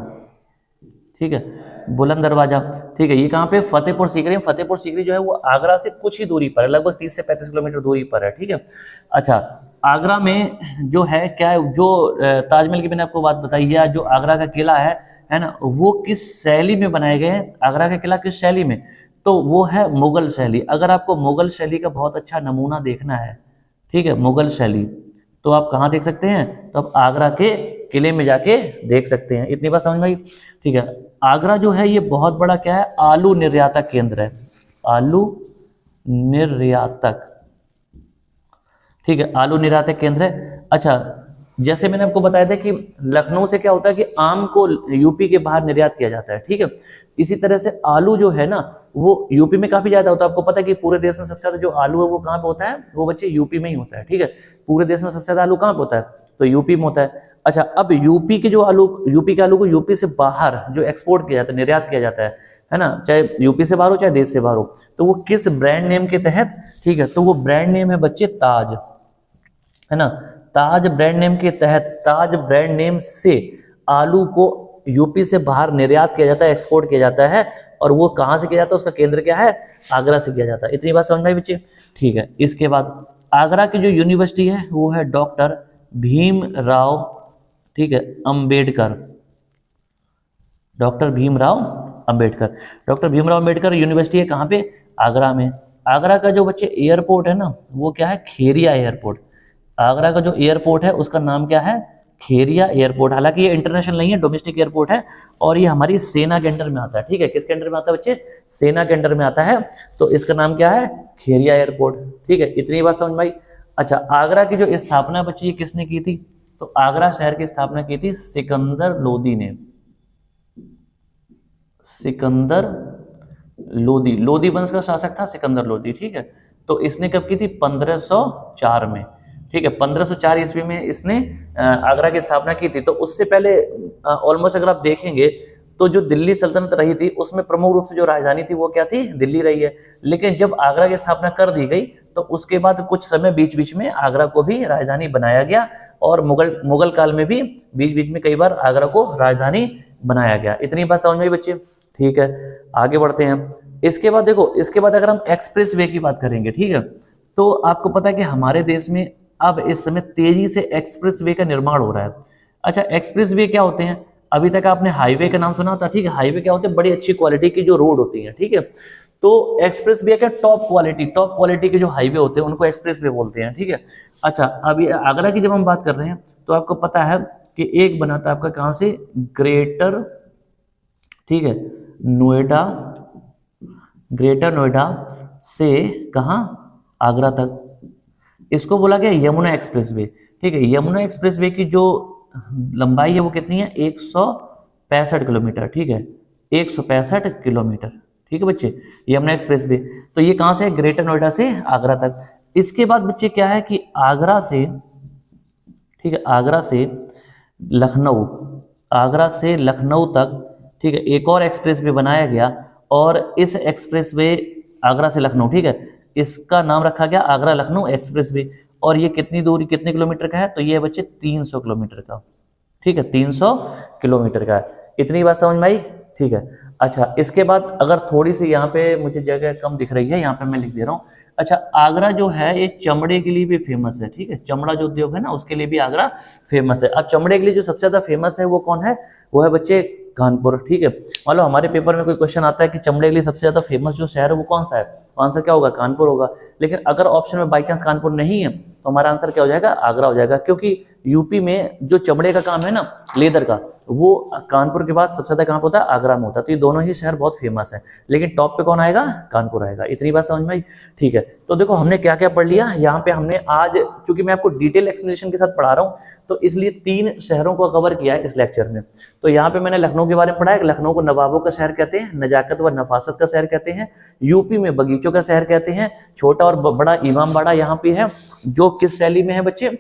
ठीक है, बुलंद दरवाजा, ठीक है। ये कहाँ पे, फतेहपुर सीकरी। फतेहपुर सीकरी जो है वो आगरा से कुछ ही दूरी पर है, लगभग 30 से 35 किलोमीटर दूरी पर है, ठीक है। अच्छा, आगरा में जो है क्या है, जो ताजमहल की मैंने आपको बात बताई है, जो आगरा का किला है ना, वो किस शैली में बनाए गए हैं, आगरा का किला किस शैली में, तो वो है मुगल शैली। अगर आपको मुगल शैली का बहुत अच्छा नमूना देखना है, ठीक है, मुगल शैली, तो आप कहाँ देख सकते हैं, तो आप आगरा के किले में जाके देख सकते हैं। इतनी बात समझ में आई, ठीक है। आगरा जो है ये बहुत बड़ा क्या है, आलू निर्यातक केंद्र है, आलू निर्यातक, ठीक है, आलू निर्यातक केंद्र है। अच्छा, जैसे मैंने आपको बताया था कि लखनऊ से क्या होता है कि आम को यूपी के बाहर निर्यात किया जाता है, ठीक है। इसी तरह से आलू जो है ना वो यूपी में काफी ज्यादा होता है। आपको पता है कि पूरे देश में सबसे ज्यादा जो आलू है वो कहाँ पे होता है, वो बच्चे यूपी में ही होता है, ठीक है। पूरे देश में सबसे ज्यादा आलू कहाँ पे होता है, तो यूपी में होता है। अच्छा, अब यूपी के आलू को यूपी से बाहर जो एक्सपोर्ट किया जाता है, निर्यात किया जाता है ना, चाहे यूपी से बाहर हो चाहे देश से बाहर हो, तो वो किस ब्रांड नेम के तहत, ठीक है, तो वो ब्रांड नेम है बच्चे ताज, है ना। ताज ब्रांड नेम के तहत, ताज ब्रांड नेम से आलू को यूपी से बाहर निर्यात किया जाता है, एक्सपोर्ट किया जाता है। और वो कहां से किया जाता है, उसका केंद्र क्या है, आगरा से किया जाता है। इतनी बात समझ में आई बच्चे, ठीक है। इसके बाद आगरा की जो यूनिवर्सिटी है वो है डॉक्टर भीमराव, ठीक है, Ambedkar, doctor Bhimrao Ambedkar. Doctor Bhimrao Ambedkar university है कहाँ पे, आगरा में। आगरा का जो बच्चे एयरपोर्ट है ना वो क्या है, खेरिया एयरपोर्ट। आगरा का जो एयरपोर्ट है उसका नाम क्या है, खेरिया एयरपोर्ट। हालांकि ये इंटरनेशनल नहीं है, डोमेस्टिक एयरपोर्ट है और ये हमारी सेना के अंडर में आता है, ठीक है। किसके अंडर में आता है बच्चे, सेना के अंडर में आता है, तो इसका नाम क्या है, खेरिया एयरपोर्ट, ठीक है। इतनी बात समझ में आई। अच्छा, आगरा की जो स्थापना बच्ची किसने की थी, तो आगरा शहर की स्थापना की थी सिकंदर लोदी ने। सिकंदर लोदी, लोदी वंश का शासक था सिकंदर लोदी, ठीक है। तो इसने कब की थी, 1504 में, ठीक है। 1504 ईस्वी में इसने आगरा की स्थापना की थी। तो उससे पहले ऑलमोस्ट अगर आप देखेंगे तो जो दिल्ली सल्तनत रही थी उसमें प्रमुख रूप से जो राजधानी थी वो क्या थी, दिल्ली रही है। लेकिन जब आगरा की स्थापना कर दी गई तो उसके बाद कुछ समय बीच बीच में आगरा को भी राजधानी बनाया गया और मुगल काल में भी बीच बीच में कई बार आगरा को राजधानी बनाया गया। इतनी बात समझ में आई बच्चे, ठीक है। आगे बढ़ते हैं। इसके बाद देखो, इसके बाद अगर हम एक्सप्रेस वे की बात करेंगे, ठीक है, तो आपको पता है कि हमारे देश में अब इस समय तेजी से एक्सप्रेस वे का निर्माण हो रहा है। अच्छा, एक्सप्रेस वे क्या होते हैं, अभी तक आपने हाईवे का नाम सुना था, ठीक है। हाईवे क्या होते हैं, बड़ी अच्छी क्वालिटी की जो रोड होती है, ठीक है। तो एक्सप्रेस वे का टॉप क्वालिटी के जो हाईवे होते हैं उनको एक्सप्रेस वे बोलते हैं, ठीक है। अच्छा, अभी आगरा की जब हम बात कर रहे हैं तो आपको पता है कि एक बनाता है आपका कहां से, ग्रेटर, ठीक है, नोएडा, ग्रेटर नोएडा से कहां, आगरा तक। इसको बोला गया यमुना एक्सप्रेस वे, ठीक है। यमुना एक्सप्रेस वे की जो लंबाई है वो कितनी है, 165 किलोमीटर, ठीक है, 165 किलोमीटर, ठीक है बच्चे, यमुना एक्सप्रेस वे। तो ये कहां से है, ग्रेटर नोएडा से आगरा तक। इसके बाद बच्चे क्या है कि आगरा से, ठीक है, आगरा से लखनऊ, आगरा से लखनऊ तक, ठीक है, एक और एक्सप्रेस वे बनाया गया और इस एक्सप्रेस वे आगरा से लखनऊ, ठीक है, इसका नाम रखा गया आगरा लखनऊ एक्सप्रेस वे। और ये कितनी दूरी, कितने किलोमीटर का है, तो ये बच्चे 300 किलोमीटर का, ठीक है, 300 किलोमीटर का है। इतनी बात समझ में आई, ठीक है। अच्छा, इसके बाद अगर थोड़ी सी यहाँ पे मुझे जगह कम दिख रही है, यहाँ पे मैं लिख दे रहा हूँ। अच्छा, आगरा जो है ये चमड़े के लिए भी फेमस है, ठीक है। चमड़ा जो उद्योग है ना उसके लिए भी आगरा फेमस है। अब चमड़े के लिए जो सबसे ज्यादा फेमस है वो कौन है, वो है बच्चे कानपुर, ठीक है। मान लो हमारे पेपर में कोई क्वेश्चन आता है कि चमड़े के लिए सबसे ज्यादा फेमस जो शहर है वो कौन सा है, तो आंसर क्या होगा, कानपुर होगा। लेकिन अगर ऑप्शन में बाई चांस कानपुर नहीं है तो हमारा आंसर क्या हो जाएगा, आगरा हो जाएगा। क्योंकि यूपी में जो चमड़े का काम है ना, लेदर का, वो कानपुर के बाद सबसे ज्यादा कहाँ होता है, आगरा में होता है। तो ये दोनों ही शहर बहुत फेमस है, लेकिन टॉप पे कौन आएगा, कानपुर आएगा। इतनी बात समझ में आई, ठीक है। तो देखो हमने क्या क्या पढ़ लिया यहाँ पे। हमने आज, चूंकि मैं आपको डिटेल एक्सप्लेनेशन के साथ पढ़ा रहा हूँ तो इसलिए 3 शहरों को कवर किया है इस लेक्चर में। तो यहाँ पे मैंने लखनऊ के बारे में पढ़ा है, लखनऊ को नवाबों का शहर कहते हैं, नजाकत व नफासत का शहर कहते हैं। यूपी में बगीचों का शहर कहते हैं। छोटा और बड़ा इमामबाड़ा यहाँ पे है, जो किस शैली में है बच्चे,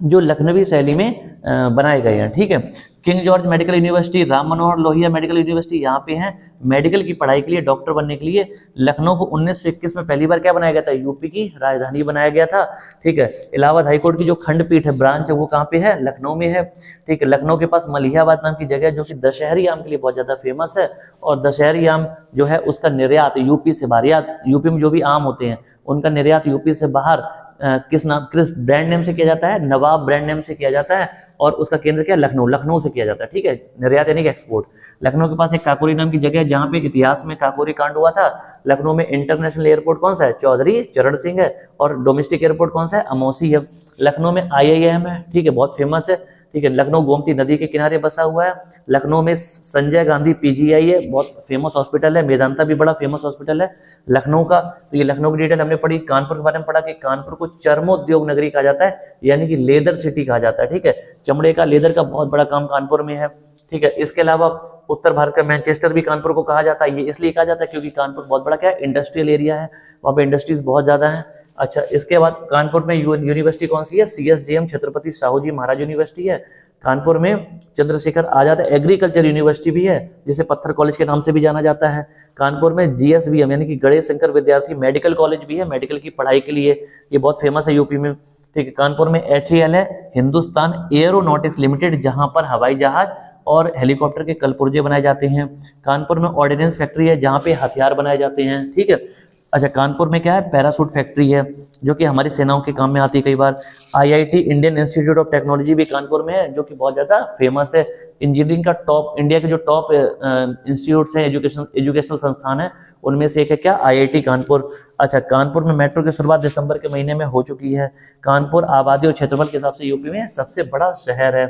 जो लखनवी शैली में बनाए गए हैं, ठीक है। King George Medical University, Ram Manohar Lohia Medical University यहाँ पे है मेडिकल की पढ़ाई के लिए, डॉक्टर बनने के लिए। लखनऊ को 1921 में पहली बार क्या बनाया गया था, यूपी की राजधानी बनाया गया था, ठीक है। इलाहाबाद हाईकोर्ट की जो खंडपीठ है, ब्रांच है, वो कहाँ पे है, लखनऊ में है, ठीक है। लखनऊ के पास मलिहाबाद नाम की जगह जो कि दशहरी आम के लिए बहुत ज्यादा फेमस है, और दशहरी आम जो है उसका निर्यात यूपी से बाहर, यूपी में जो भी आम होते हैं उनका निर्यात यूपी से बाहर किस ब्रांड नेम से किया जाता है, नवाब ब्रांड नेम से किया जाता है। और उसका केंद्र क्या है, लखनऊ, लखनऊ से किया जाता है, ठीक है। निर्यात यानी कि एक्सपोर्ट। लखनऊ के पास एक काकोरी नाम की जगह है जहाँ पे इतिहास में काकोरी कांड हुआ था। लखनऊ में इंटरनेशनल एयरपोर्ट कौन सा है, चौधरी चरण सिंह है। और डोमेस्टिक एयरपोर्ट कौन सा है, अमौसी है। लखनऊ में IIM है, ठीक है, बहुत फेमस है। ठीक है। लखनऊ गोमती नदी के किनारे बसा हुआ है। लखनऊ में संजय गांधी पीजीआई है, बहुत फेमस हॉस्पिटल है। मेदांता भी बड़ा फेमस हॉस्पिटल है लखनऊ का। तो ये लखनऊ की डिटेल हमने पढ़ी। कानपुर के बारे में पढ़ा कि कानपुर को चर्मोद्योग नगरी कहा जाता है, यानी कि लेदर सिटी कहा जाता है, ठीक है। चमड़े का, लेदर का बहुत बड़ा काम कानपुर में है, ठीक है। इसके अलावा उत्तर भारत का मैनचेस्टर भी कानपुर को कहा जाता है। ये इसलिए कहा जाता है क्योंकि कानपुर बहुत बड़ा क्या है, इंडस्ट्रियल एरिया है, वहाँ पे इंडस्ट्रीज बहुत ज्यादा है। अच्छा, इसके बाद कानपुर में यूनिवर्सिटी कौन सी है, सीएसजेएम छत्रपति साहू जी महाराज यूनिवर्सिटी है। कानपुर में चंद्रशेखर आजाद एग्रीकल्चर यूनिवर्सिटी भी है, जिसे पत्थर कॉलेज के नाम से भी जाना जाता है। कानपुर में जीएसवीएम यानी कि गणेश शंकर विद्यार्थी मेडिकल कॉलेज भी है, मेडिकल की पढ़ाई के लिए, ये बहुत फेमस है यूपी में, ठीक है। कानपुर में HAL है, हिंदुस्तान एरोनॉटिक्स लिमिटेड, जहां पर हवाई जहाज और हेलीकॉप्टर के कलपुर्जे बनाए जाते हैं। कानपुर में ऑर्डिनेंस फैक्ट्री है, जहां पे हथियार बनाए जाते हैं, ठीक है। अच्छा, कानपुर में क्या है, पैरासूट फैक्ट्री है, जो कि हमारी सेनाओं के काम में आती है कई बार। IIT Indian institute of technology भी कानपुर में है, जो कि बहुत ज्यादा फेमस है। इंजीनियरिंग का टॉप, इंडिया के जो टॉप इंस्टीट्यूट्स हैं, एजुकेशनल संस्थान है, उनमें से एक है क्या, IIT कानपुर। अच्छा, कानपुर में मेट्रो की शुरुआत दिसंबर के महीने में हो चुकी है। कानपुर आबादी और क्षेत्रफल के हिसाब से यूपी में सबसे बड़ा शहर है,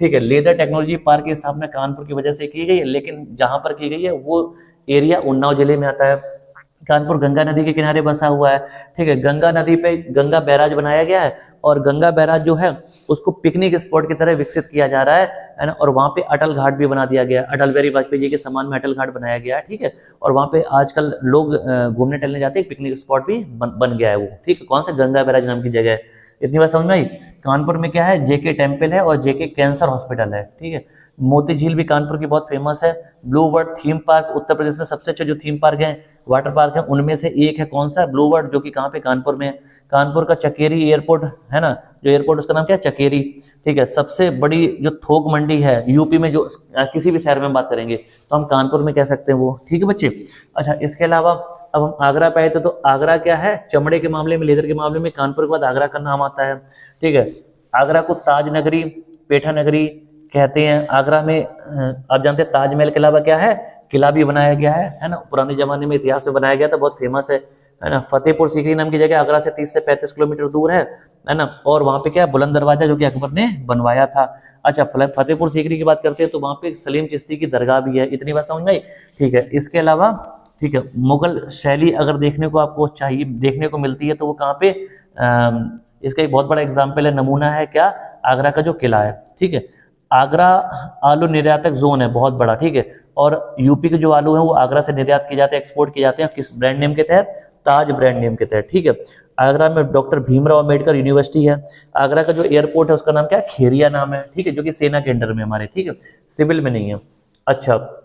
ठीक है। लेदर टेक्नोलॉजी पार्क की स्थापना कानपुर की वजह से की गई है, लेकिन जहां पर की गई है वो एरिया उन्नाव जिले में आता है। कानपुर गंगा नदी के किनारे बसा हुआ है, ठीक है। गंगा नदी पे गंगा बैराज बनाया गया है, और गंगा बैराज जो है उसको पिकनिक स्पॉट की तरह विकसित किया जा रहा है ना। और वहाँ पे अटल घाट भी बना दिया गया है, अटल बिहारी वाजपेयी जी के सम्मान में अटल घाट बनाया गया है, ठीक है। और वहाँ पे आजकल लोग घूमने टहलने जाते हैं, पिकनिक स्पॉट भी बन गया है वो, ठीक है। कौन सा, गंगा बैराज नाम की जगह है। इतनी बात समझ में आई। कानपुर में क्या है, JK टेम्पल है और JK कैंसर हॉस्पिटल है, ठीक है। मोती झील भी कानपुर की बहुत फेमस है। Blue world theme park, Uttar Pradesh में सबसे अच्छे जो थीम पार्क हैं, वाटर पार्क है, उनमें से एक है कौन सा, ब्लू वर्ल्ड, जो कि कहाँ पे, कानपुर में है। कानपुर का चकेरी एयरपोर्ट है ना, जो एयरपोर्ट उसका नाम क्या है, चकेरी, ठीक है। सबसे बड़ी जो थोक मंडी है यूपी में, जो किसी भी शहर में बात करेंगे तो हम कानपुर में कह सकते हैं वो, ठीक है बच्चे। अच्छा, इसके अलावा अब हम आगरा पे आए तो आगरा क्या है, चमड़े के मामले में, लेदर के मामले में कानपुर के बाद आगरा का नाम आता है, ठीक है। आगरा को ताज नगरी, पेठा नगरी कहते हैं। आगरा में आप जानते हैं ताजमहल के अलावा क्या है, किला भी बनाया गया है ना, पुराने जमाने में इतिहास में बनाया गया था, बहुत फेमस है ना। फतेहपुर सीकरी नाम की जगह आगरा से 30 से 35 किलोमीटर दूर है ना। और वहाँ पे क्या है, बुलंद दरवाजा, जो कि अकबर ने बनवाया था। अच्छा, फतेहपुर सीकरी की बात करते हैं तो वहाँ पे सलीम चिश्ती की दरगाह भी है। इतनी बात समझ में आई, ठीक है। इसके अलावा, ठीक है, मुगल शैली अगर देखने को आपको चाहिए, देखने को मिलती है तो वो कहाँ पे, इसका एक बहुत बड़ा एग्जाम्पल है, नमूना है क्या, आगरा का जो किला है, ठीक है। आगरा आलू निर्यातक जोन है बहुत बड़ा, ठीक है। और यूपी के जो आलू हैं वो आगरा से निर्यात किए जाते हैं, एक्सपोर्ट किए जाते हैं, किस ब्रांड नेम के तहत, ताज ब्रांड नेम के तहत, ठीक है। आगरा में डॉक्टर भीमराव अम्बेडकर यूनिवर्सिटी है। आगरा का जो एयरपोर्ट है उसका नाम क्या है, खेरिया नाम है, ठीक है, जो कि सेना के अंडर में हमारे, ठीक है, सिविल में नहीं है। अच्छा,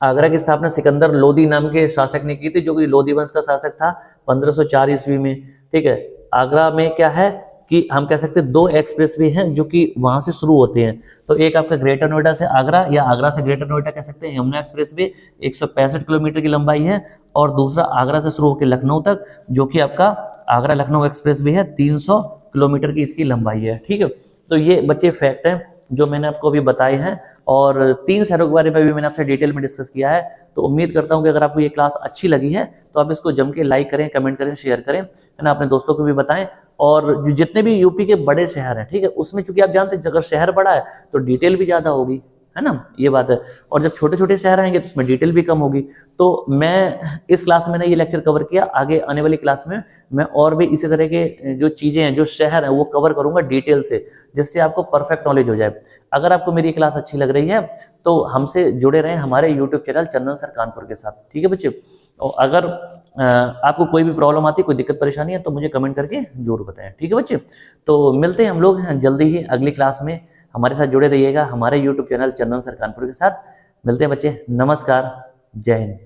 आगरा की स्थापना सिकंदर लोदी नाम के शासक ने की थी, जो कि लोदी वंश का शासक था 1504 ईस्वी में, ठीक है। आगरा में क्या है कि हम कह सकते हैं 2 एक्सप्रेस वे हैं जो कि वहां से शुरू होते हैं। तो एक आपका ग्रेटर नोएडा से आगरा, या आगरा से ग्रेटर नोएडा कह सकते हैं, यमुना एक्सप्रेस वे 165 किलोमीटर की लंबाई है। और दूसरा आगरा से शुरू होकर लखनऊ तक, जो कि आपका आगरा लखनऊ एक्सप्रेस वे है, 300 किलोमीटर की इसकी लंबाई है, ठीक है। तो ये बच्चे फैक्ट हैं जो मैंने आपको अभी बताए हैं, और 3 शहरों के बारे में भी मैंने आपसे डिटेल में डिस्कस किया है। तो उम्मीद करता हूं कि अगर आपको ये क्लास अच्छी लगी है तो आप इसको जम के लाइक करें, कमेंट करें, शेयर करें, है ना, अपने दोस्तों को भी बताएं। और जितने भी यूपी के बड़े शहर हैं, ठीक है, उसमें चूंकि आप जानते हैं अगर शहर बड़ा है तो डिटेल भी ज्यादा होगी, है ना, ये बात है। और जब छोटे छोटे शहर आएंगे तो उसमें डिटेल भी कम होगी। तो मैं इस क्लास में ये लेक्चर कवर किया, आगे आने वाली क्लास में मैं और भी इसी तरह के जो चीजें हैं, जो शहर हैं, वो कवर करूंगा डिटेल से, जिससे आपको परफेक्ट नॉलेज हो जाए। अगर आपको मेरी क्लास अच्छी लग रही है तो हमसे जुड़े रहें हमारे यूट्यूब चैनल चंदन सर कानपुर के साथ, ठीक है बच्चे। और अगर आपको कोई भी प्रॉब्लम आती है, कोई दिक्कत परेशानी है, तो मुझे कमेंट करके जरूर बताएं, ठीक है बच्चे। तो मिलते हैं हम लोग जल्दी ही अगली क्लास में। हमारे साथ जुड़े रहिएगा हमारे यूट्यूब चैनल चंदन सर कानपुर के साथ। मिलते हैं बच्चे, नमस्कार, जय हिंद।